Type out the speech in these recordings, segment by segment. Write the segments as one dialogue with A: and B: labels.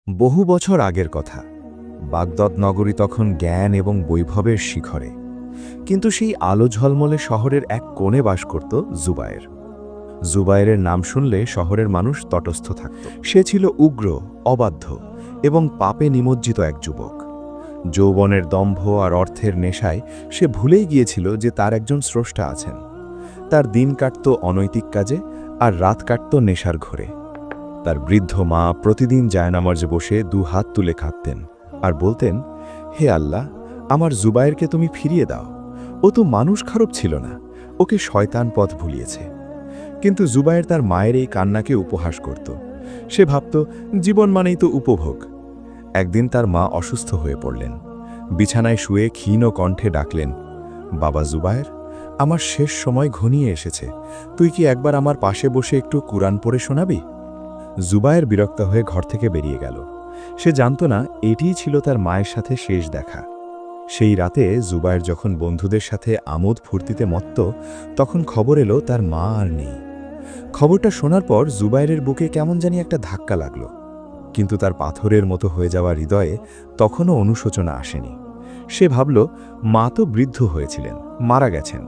A: বহু বছর আগের কথা। বাগদদ নগরী তখন জ্ঞান এবং বৈভবের শিখরে, কিন্তু সেই আলো ঝলমলে শহরের এক কোণে বাস করত জুবায়ের। জুবায়েরের নাম শুনলে শহরের মানুষ তটস্থ থাকত। সে ছিল উগ্র, অবাধ্য এবং পাপে নিমজ্জিত এক যুবক। যৌবনের দম্ভ আর অর্থের নেশায় সে ভুলেই গিয়েছিল যে তার একজন স্রষ্টা আছেন। তার দিন কাটত অনৈতিক কাজে আর রাত কাটত নেশার ঘরে। তার বৃদ্ধ মা প্রতিদিন জায়নামাজে বসে দু হাত তুলে কাঁদতেন আর বলতেন, হে আল্লাহ, আমার জুবায়েরকে তুমি ফিরিয়ে দাও। ও তো মানুষ খারাপ ছিল না, ওকে শয়তান পথ ভুলিয়েছে। কিন্তু জুবায়ের তার মায়ের এই কান্নাকে উপহাস করত। সে ভাবত, জীবন মানেই তো উপভোগ। একদিন তার মা অসুস্থ হয়ে পড়লেন। বিছানায় শুয়ে ক্ষীণ কণ্ঠে ডাকলেন, বাবা জুবায়ের, আমার শেষ সময় ঘনিয়ে এসেছে। তুই কি একবার আমার পাশে বসে একটু কুরআন পড়ে শোনাবি? জুবায়ের বিরক্ত হয়ে ঘর থেকে বেরিয়ে গেল। সে জানত না এটিই ছিল তার মায়ের সাথে শেষ দেখা। সেই রাতে জুবায়ের যখন বন্ধুদের সাথে আমোদ ফুর্তিতে মত্ত, তখন খবর এলো তার মা আর নেই। খবরটা শোনার পর জুবায়েরের বুকে কেমন জানি একটা ধাক্কা লাগল, কিন্তু তার পাথরের মতো হয়ে যাওয়া হৃদয়ে তখনও অনুশোচনা আসেনি। সে ভাবল, মা তো বৃদ্ধ হয়েছিলেন, মারা গেছেন,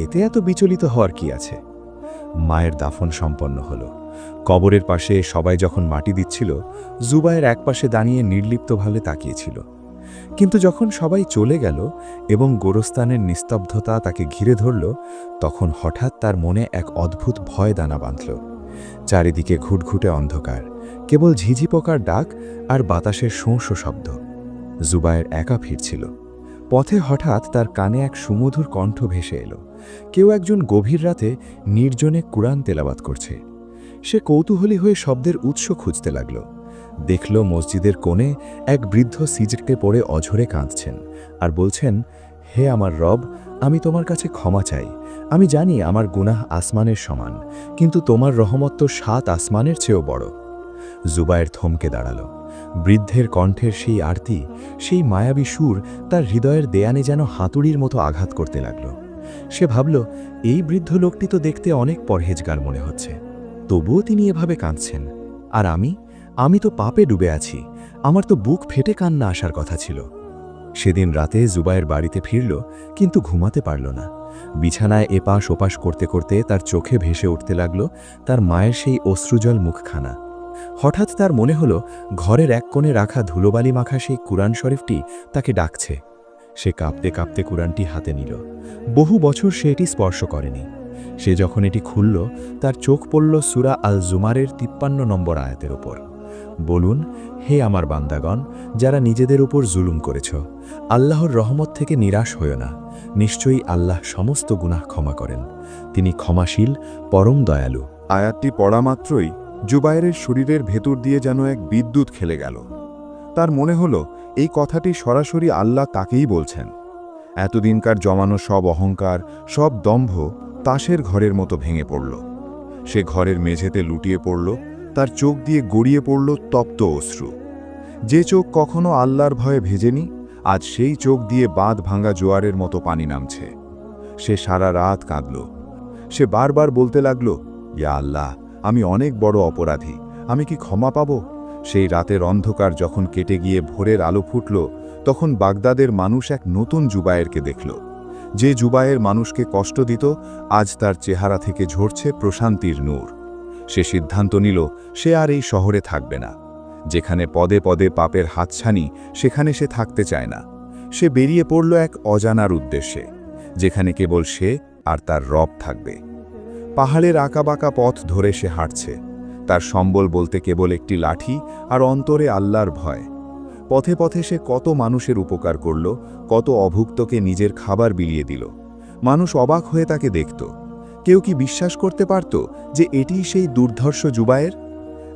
A: এতে এত বিচলিত হওয়ার কি আছে। মায়ের দাফন সম্পন্ন হল। কবরের পাশে সবাই যখন মাটি দিচ্ছিল, জুবায়ের একপাশে দাঁড়িয়ে নির্লিপ্তভাবে তাকিয়েছিল। কিন্তু যখন সবাই চলে গেল এবং গোরস্থানের নিস্তব্ধতা তাকে ঘিরে ধরল, তখন হঠাৎ তার মনে এক অদ্ভুত ভয় দানা বাঁধল। চারিদিকে ঘুটঘুটে অন্ধকার, কেবল ঝিঝি পোকার ডাক আর বাতাসের শোঁ শোঁ শব্দ। জুবায়ের একা ফিরছিল। পথে হঠাৎ তার কানে এক সুমধুর কণ্ঠ ভেসে এলো। কেউ একজন গভীর রাতে নির্জনে কুরআন তেলাওয়াত করছে। সে কৌতূহলী হয়ে শব্দের উৎস খুঁজতে লাগল। দেখল মসজিদের কোণে এক বৃদ্ধ সিজদে পড়ে অঝরে কাঁদছেন আর বলছেন, হে আমার রব, আমি তোমার কাছে ক্ষমা চাই। আমি জানি আমার গুনাহ আসমানের সমান, কিন্তু তোমার রহমত তো ৭ আসমানের চেয়েও বড়। জুবায়ের থমকে দাঁড়াল। বৃদ্ধের কণ্ঠের সেই আরতি, সেই মায়াবী সুর তার হৃদয়ের দেয়ানে যেন হাতুড়ির মতো আঘাত করতে লাগল। সে ভাবল, এই বৃদ্ধ লোকটি তো দেখতে অনেক পরহেজগার মনে হচ্ছে, তবুও তিনি এভাবে কাঁদছেন। আর আমি তো পাপে ডুবে আছি, আমার তো বুক ফেটে কান্না আসার কথা ছিল। সেদিন রাতে জুবায়ের বাড়িতে ফিরল, কিন্তু ঘুমাতে পারল না। বিছানায় এপাশ ওপাশ করতে করতে তার চোখে ভেসে উঠতে লাগল তার মায়ের সেই অশ্রুজল মুখখানা। হঠাৎ তার মনে হল, ঘরের এক কোণে রাখা ধুলোবালি মাখা সেই কুরআন শরীফটি তাকে ডাকছে। সে কাঁপতে কাঁপতে কুরআনটি হাতে নিল। বহু বছর সে এটি স্পর্শ করেনি। সে যখন এটি খুলল, তার চোখ পড়ল সূরা আল জুমারের ৫৩ নম্বর আয়াতের ওপর। বলুন, হে আমার বান্দাগণ, যারা নিজেদের উপর জুলুম করেছ, আল্লাহর রহমত থেকে নিরাশ হইও না। নিশ্চয়ই আল্লাহ সমস্ত গুনাহ ক্ষমা করেন। তিনি ক্ষমাশীল, পরম দয়ালু।
B: আয়াতটি পড়া মাত্রই জুবায়েরের শরীরের ভেতর দিয়ে যেন এক বিদ্যুৎ খেলে গেল। তার মনে হল, এই কথাটি সরাসরি আল্লাহ তাকেই বলছেন। এতদিনকার জমানো সব অহংকার, সব দম্ভ তাসের ঘরের মতো ভেঙে পড়ল। সে ঘরের মেঝেতে লুটিয়ে পড়ল, তার চোখ দিয়ে গড়িয়ে পড়ল তপ্ত অশ্রু। যে চোখ কখনো আল্লাহর ভয়ে ভেজেনি, আজ সেই চোখ দিয়ে বাঁধ ভাঙা জোয়ারের মতো পানি নামছে। সে সারা রাত কাঁদল। সে বারবার বলতে লাগল, ইয়া আল্লাহ, আমি অনেক বড় অপরাধী, আমি কি ক্ষমা পাব? সেই রাতের অন্ধকার যখন কেটে গিয়ে ভোরের আলো ফুটল, তখন বাগদাদের মানুষ এক নতুন জুবায়েরকে দেখল। যে জুবায়ের মানুষকে কষ্ট দিত, আজ তার চেহারা থেকে ঝরছে প্রশান্তির নূর। সে সিদ্ধান্ত নিল, সে আর এই শহরে থাকবে না। যেখানে পদে পদে পাপের হাতছানি, সেখানে সে থাকতে চায় না। সে বেরিয়ে পড়ল এক অজানার উদ্দেশ্যে, যেখানে কেবল সে আর তার রব থাকবে। পাহাড়ের আঁকাবাঁকা পথ ধরে সে হাঁটছে। তার সম্বল বলতে কেবল একটি লাঠি আর অন্তরে আল্লাহর ভয়। পথে পথে সে কত মানুষের উপকার করল, কত অভুক্তকে নিজের খাবার বিলিয়ে দিল। মানুষ অবাক হয়ে তাকে দেখত। কেউ কি বিশ্বাস করতে পারত যে এটিই সেই দুর্ধর্ষ জুবায়ের?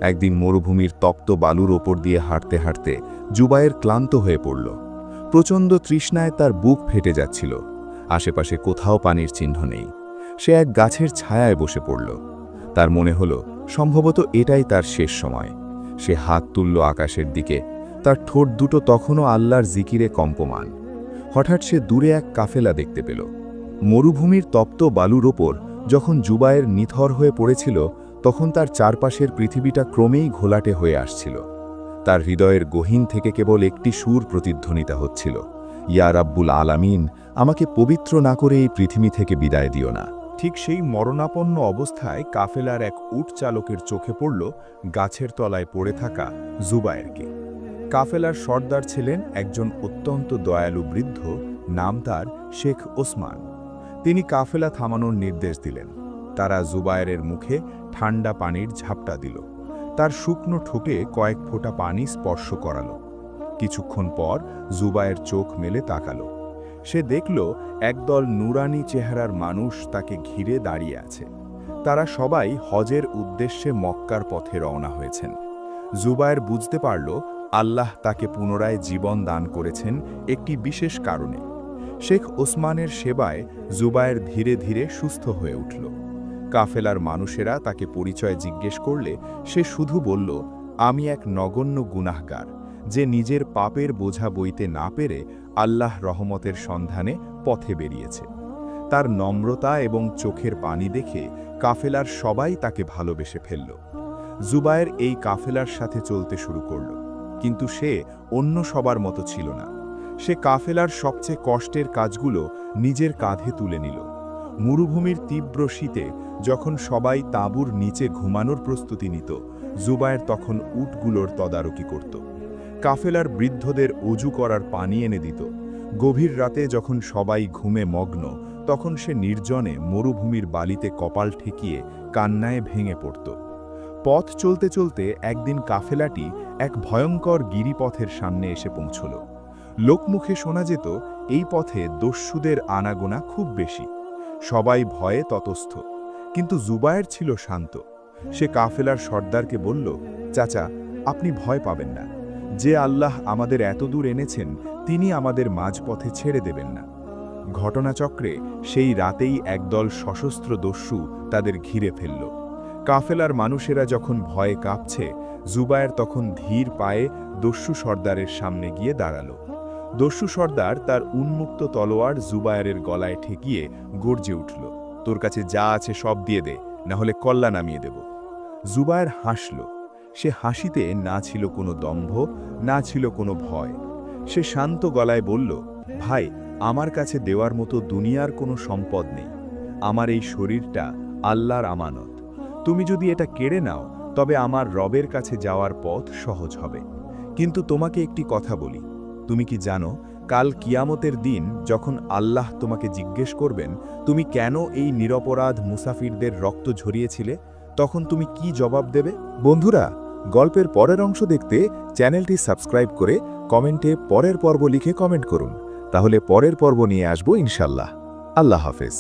B: একদিন মরুভূমির তপ্ত বালুর ওপর দিয়ে হাঁটতে হাঁটতে জুবায়ের ক্লান্ত হয়ে পড়ল। প্রচণ্ড তৃষ্ণায় তার বুক ফেটে যাচ্ছিল। আশেপাশে কোথাও পানির চিহ্ন নেই। সে এক গাছের ছায়ায় বসে পড়ল। তার মনে হল, সম্ভবত এটাই তার শেষ সময়। সে হাত তুলল আকাশের দিকে। তার ঠোঁট দুটো তখনও আল্লাহর জিকিরে কম্পমান। হঠাৎ সে দূরে এক কাফেলা দেখতে পেল। মরুভূমির তপ্ত বালুর ওপর যখন জুবায়ের নিথর হয়ে পড়েছিল, তখন তার চারপাশের পৃথিবীটা ক্রমেই ঘোলাটে হয়ে আসছিল। তার হৃদয়ের গহীন থেকে কেবল একটি সুর প্রতিধ্বনিত হচ্ছিল, ইয়া রাব্বুল আলামিন, আমাকে পবিত্র না করে এই পৃথিবী থেকে বিদায় দিও না। ঠিক সেই মরণাপন্ন অবস্থায় কাফেলার এক উট চালকের চোখে পড়ল গাছের তলায় পড়ে থাকা জুবায়েরকে। কাফেলার সর্দার ছিলেন একজন অত্যন্ত দয়ালু বৃদ্ধ, নাম তার শেখ ওসমান। তিনি কাফেলা থামানোর নির্দেশ দিলেন। তারা জুবায়েরের মুখে ঠান্ডা পানির ঝাপটা দিল। তার শুকনো ঠোঁটে কয়েক ফোঁটা পানি স্পর্শ করালো। কিছুক্ষণ পর জুবায়ের চোখ মেলে তাকালো। সে দেখল একদল নুরানি চেহারার মানুষ তাকে ঘিরে দাঁড়িয়ে আছে। তারা সবাই হজের উদ্দেশ্যে মক্কার পথে রওনা হয়েছেন। জুবায়ের বুঝতে পারল আল্লাহ তাকে পুনরায় জীবন দান করেছেন একটি বিশেষ কারণে। শেখ ওসমানের সেবায় জুবায়ের ধীরে ধীরে সুস্থ হয়ে উঠল। কাফেলার মানুষেরা তাকে পরিচয় জিজ্ঞেস করলে সে শুধু বলল, আমি এক নগণ্য গুনাহগার, যে নিজের পাপের বোঝা বইতে না পেরে আল্লাহ রহমতের সন্ধানে পথে বেরিয়েছে। তার নম্রতা এবং চোখের পানি দেখে কাফেলার সবাই তাকে ভালোবেসে ফেলল। জুবায়ের এই কাফেলার সাথে চলতে শুরু করল, কিন্তু সে অন্য সবার মতো ছিল না। সে কাফেলার সবচেয়ে কষ্টের কাজগুলো নিজের কাঁধে তুলে নিল। মরুভূমির তীব্র শীতে যখন সবাই তাঁবুর নিচে ঘুমানোর প্রস্তুতি নিত, জুবায়ের তখন উটগুলোর তদারকি করত। কাফেলার বৃদ্ধদের অজু করার পানি এনে দিত। গভীর রাতে যখন সবাই ঘুমে মগ্ন, তখন সে নির্জনে মরুভূমির বালিতে কপাল ঠেকিয়ে কান্নায় ভেঙে পড়ত। পথ চলতে চলতে একদিন কাফেলাটি এক ভয়ঙ্কর গিরিপথের সামনে এসে পৌঁছল। লোকমুখে শোনা যেত এই পথে দস্যুদের আনাগোনা খুব বেশি। সবাই ভয়ে ততস্থ, কিন্তু জুবায়ের ছিল শান্ত। সে কাফেলার সর্দারকে বলল, চাচা, আপনি ভয় পাবেন না। যে আল্লাহ আমাদের এত দূর এনেছেন, তিনি আমাদের মাঝপথে ছেড়ে দেবেন না। ঘটনাচক্রে সেই রাতেই একদল সশস্ত্র দস্যু তাদের ঘিরে ফেলল। কাফেলার মানুষেরা যখন ভয়ে কাঁপছে, জুবায়ের তখন ধীর পায়ে দস্যু সর্দারের সামনে গিয়ে দাঁড়াল। দস্যু সর্দার তার উন্মুক্ত তলোয়ার জুবায়েরের গলায় ঠেকিয়ে গর্জে উঠল, তোর কাছে যা আছে সব দিয়ে দে, না হলে কল্লা নামিয়ে দেব। জুবায়ের হাসল। সে হাসিতে না ছিল কোনো দম্ভ, না ছিল কোনো ভয়। সে শান্ত গলায় বলল, ভাই, আমার কাছে দেওয়ার মতো দুনিয়ার কোনো সম্পদ নেই। আমার এই শরীরটা আল্লাহর আমানত। তুমি যদি এটা কেড়ে নাও, তবে আমার রবের কাছে যাওয়ার পথ সহজ হবে। কিন্তু তোমাকে একটি কথা বলি, তুমি কি জানো কাল কিয়ামতের দিন যখন আল্লাহ তোমাকে জিজ্ঞেস করবেন তুমি কেন এই নিরপরাধ মুসাফিরদের রক্ত ঝরিয়েছিলে, তখন তুমি কি জবাব দেবে? বন্ধুরা, গল্পের পরের অংশ দেখতে চ্যানেলটি সাবস্ক্রাইব করে কমেন্টে পরের পর্ব লিখে কমেন্ট করুন। তাহলে পরের পর্ব নিয়ে আসবো ইনশাল্লাহ। আল্লাহ হাফেজ।